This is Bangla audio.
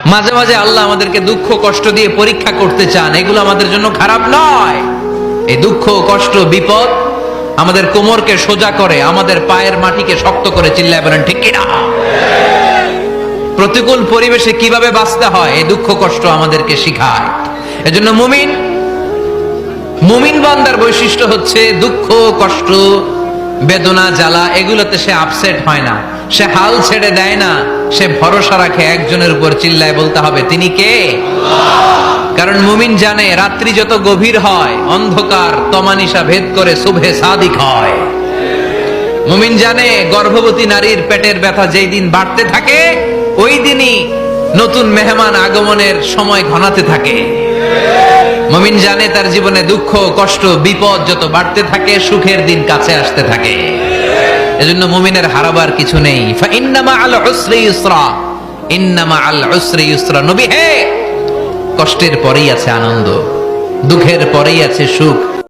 মাঝে মাঝে আল্লাহ আমাদেরকে দুঃখ কষ্ট দিয়ে পরীক্ষা করতে চান, এগুলো আমাদের জন্য খারাপ নয়। এই দুঃখ কষ্ট বিপদ আমাদের কোমরকে সোজা করে, আমাদের পায়ের মাটিকে শক্ত করে। চিল্লায় বলেন ঠিক কিনা? প্রতিকূল পরিবেশে কিভাবে বাঁচতে হয় এই দুঃখ কষ্ট আমাদেরকে শিখায়। এজন্য মুমিন বান্দার বৈশিষ্ট্য হচ্ছে দুঃখ কষ্ট বেদনা জ্বালা এগুলোতে সে আপসেট হয় না, সে হাল ছেড়ে দেয় না, সে ভরসা রাখে একজনের উপর। চিল্লায় বলতে হবে তিনি কে? কারণ মুমিন জানে রাত্রি যত গভীর হয় অন্ধকার তমানিসা ভেদ করে সুবহে সাদিক হয়। মুমিন জানে গর্ভবতী নারীর পেটের ব্যথা যেই দিন বাড়তে থাকে ওই দিনই নতুন মেহমান আগমনের সময় ঘনাতে থাকে। মুমিন জানে তার জীবনে দুঃখ কষ্ট বিপদ যত বাড়তে থাকে সুখের দিন কাছে আসতে থাকে। এজন্য মুমিনের হারাবার কিছু নেই। ফাইন্নামা আল উসরি ইউসরা, ইন্নামা আল উসরি ইউসরা। নবী হে, কষ্টের পরেই আছে আনন্দ, দুঃখের পরেই আছে সুখ।